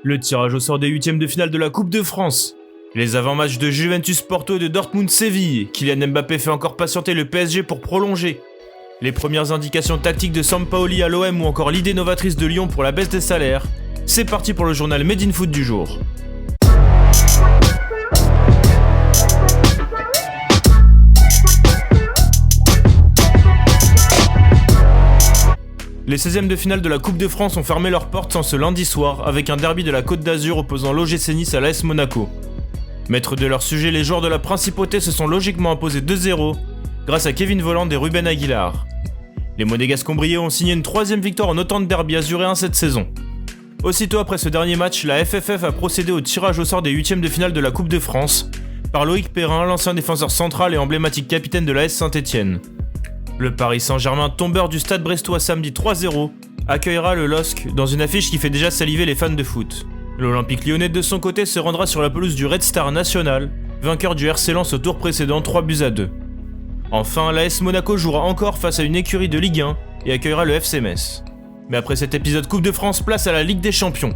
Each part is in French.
Le tirage au sort des huitièmes de finale de la Coupe de France. Les avant-matchs de Juventus Porto et de Dortmund Séville. Kylian Mbappé fait encore patienter le PSG pour prolonger. Les premières indications tactiques de Sampaoli à l'OM ou encore l'idée novatrice de Lyon pour la baisse des salaires. C'est parti pour le journal Made in Foot du jour. Les 16e de finale de la Coupe de France ont fermé leurs portes ce lundi soir avec un derby de la Côte d'Azur opposant l'OGC Nice à l'AS Monaco. Maîtres de leur sujet, les joueurs de la Principauté se sont logiquement imposés 2-0 grâce à Kevin Volland et Ruben Aguilar. Les Monégasques-Combriers ont signé une 3e victoire en autant de derby azuréens cette saison. Aussitôt après ce dernier match, la FFF a procédé au tirage au sort des 8e de finale de la Coupe de France par Loïc Perrin, l'ancien défenseur central et emblématique capitaine de l'AS Saint-Etienne. Le Paris Saint-Germain, tombeur du Stade Brestois samedi 3-0, accueillera le LOSC dans une affiche qui fait déjà saliver les fans de foot. L'Olympique Lyonnais de son côté se rendra sur la pelouse du Red Star National, vainqueur du RC Lens au tour précédent 3-2. Enfin, l'AS Monaco jouera encore face à une écurie de Ligue 1 et accueillera le FC Metz. Mais après cet épisode Coupe de France, place à la Ligue des Champions.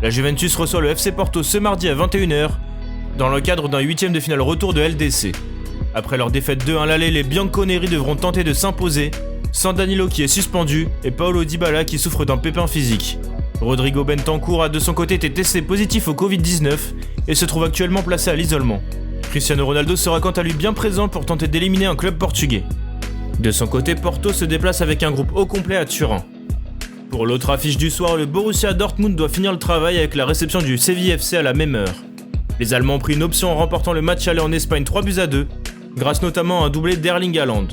La Juventus reçoit le FC Porto ce mardi à 21h, dans le cadre d'un 8e de finale retour de LDC. Après leur défaite 2-1 l'aller, les Bianconeri devront tenter de s'imposer, sans Danilo qui est suspendu et Paulo Dybala qui souffre d'un pépin physique. Rodrigo Bentancur a de son côté été testé positif au Covid-19 et se trouve actuellement placé à l'isolement. Cristiano Ronaldo sera quant à lui bien présent pour tenter d'éliminer un club portugais. De son côté, Porto se déplace avec un groupe au complet à Turin. Pour l'autre affiche du soir, le Borussia Dortmund doit finir le travail avec la réception du Séville FC à la même heure. Les Allemands ont pris une option en remportant le match aller en Espagne 3-2, grâce notamment à un doublé d'Erling Haaland.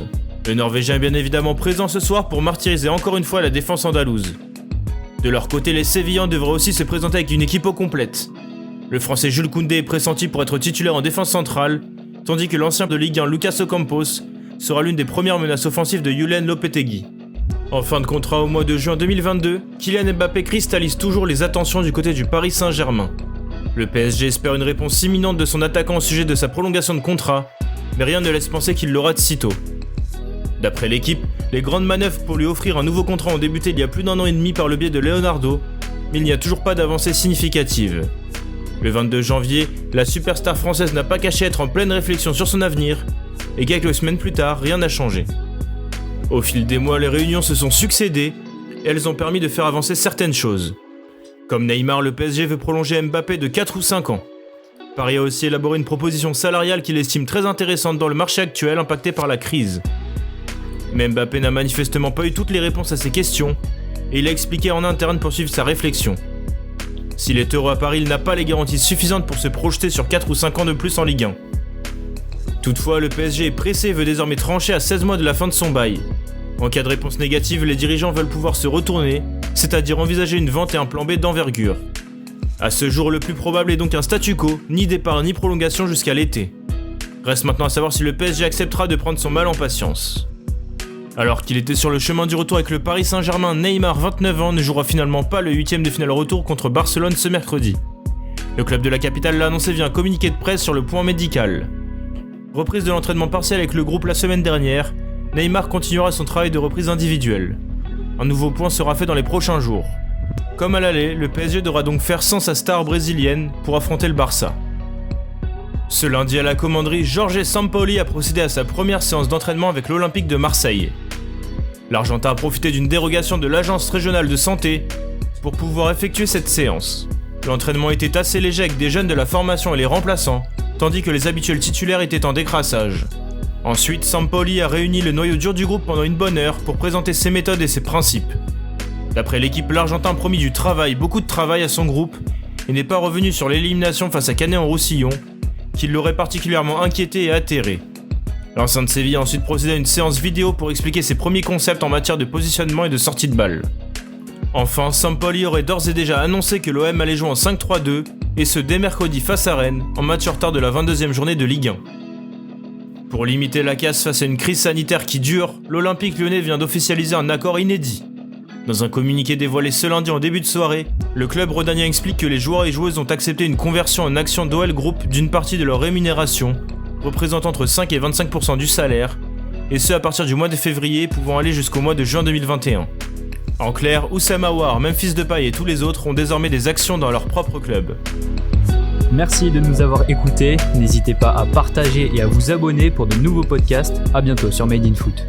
Le Norvégien est bien évidemment présent ce soir pour martyriser encore une fois la défense andalouse. De leur côté, les Sévillans devraient aussi se présenter avec une équipe au complète. Le Français Jules Koundé est pressenti pour être titulaire en défense centrale, tandis que l'ancien de Ligue 1 Lucas Ocampos sera l'une des premières menaces offensives de Julen Lopetegui. En fin de contrat au mois de juin 2022, Kylian Mbappé cristallise toujours les attentions du côté du Paris Saint-Germain. Le PSG espère une réponse imminente de son attaquant au sujet de sa prolongation de contrat, mais rien ne laisse penser qu'il l'aura de sitôt. D'après l'équipe, les grandes manœuvres pour lui offrir un nouveau contrat ont débuté il y a plus d'1 an et demi par le biais de Leonardo, mais il n'y a toujours pas d'avancée significative. Le 22 janvier, la superstar française n'a pas caché être en pleine réflexion sur son avenir, et quelques semaines plus tard, rien n'a changé. Au fil des mois, les réunions se sont succédées, et elles ont permis de faire avancer certaines choses. Comme Neymar, le PSG veut prolonger Mbappé de 4 ou 5 ans. Paris a aussi élaboré une proposition salariale qu'il estime très intéressante dans le marché actuel impacté par la crise. Mais Mbappé n'a manifestement pas eu toutes les réponses à ces questions, et il a expliqué en interne pour suivre sa réflexion. S'il est heureux à Paris, il n'a pas les garanties suffisantes pour se projeter sur 4 ou 5 ans de plus en Ligue 1. Toutefois, le PSG est pressé et veut désormais trancher à 16 mois de la fin de son bail. En cas de réponse négative, les dirigeants veulent pouvoir se retourner, c'est-à-dire envisager une vente et un plan B d'envergure. A ce jour, le plus probable est donc un statu quo, ni départ ni prolongation jusqu'à l'été. Reste maintenant à savoir si le PSG acceptera de prendre son mal en patience. Alors qu'il était sur le chemin du retour avec le Paris Saint-Germain, Neymar, 29 ans, ne jouera finalement pas le 8e de finale retour contre Barcelone ce mercredi. Le club de la capitale l'a annoncé via un communiqué de presse sur le point médical. Reprise de l'entraînement partiel avec le groupe la semaine dernière, Neymar continuera son travail de reprise individuelle. Un nouveau point sera fait dans les prochains jours. Comme à l'aller, le PSG devra donc faire sans sa star brésilienne pour affronter le Barça. Ce lundi à la commanderie, Jorge Sampaoli a procédé à sa première séance d'entraînement avec l'Olympique de Marseille. L'Argentin a profité d'une dérogation de l'agence régionale de santé pour pouvoir effectuer cette séance. L'entraînement était assez léger avec des jeunes de la formation et les remplaçants, tandis que les habituels titulaires étaient en décrassage. Ensuite, Sampaoli a réuni le noyau dur du groupe pendant une bonne heure pour présenter ses méthodes et ses principes. D'après l'équipe, l'Argentin a promis du travail, beaucoup de travail à son groupe, et n'est pas revenu sur l'élimination face à Canet-en-Roussillon, qui l'aurait particulièrement inquiété et atterré. L'ancien de Séville a ensuite procédé à une séance vidéo pour expliquer ses premiers concepts en matière de positionnement et de sortie de balle. Enfin, Sampaoli aurait d'ores et déjà annoncé que l'OM allait jouer en 5-3-2, et ce dès mercredi face à Rennes, en match en retard de la 22e journée de Ligue 1. Pour limiter la casse face à une crise sanitaire qui dure, l'Olympique Lyonnais vient d'officialiser un accord inédit. Dans un communiqué dévoilé ce lundi en début de soirée, le club rhodanien explique que les joueurs et joueuses ont accepté une conversion en actions d'OL Group d'une partie de leur rémunération, représentant entre 5 et 25% du salaire, et ce à partir du mois de février pouvant aller jusqu'au mois de juin 2021. En clair, Oussama Aouar, Memphis Depay et tous les autres ont désormais des actions dans leur propre club. Merci de nous avoir écoutés, n'hésitez pas à partager et à vous abonner pour de nouveaux podcasts. À bientôt sur Made in Foot.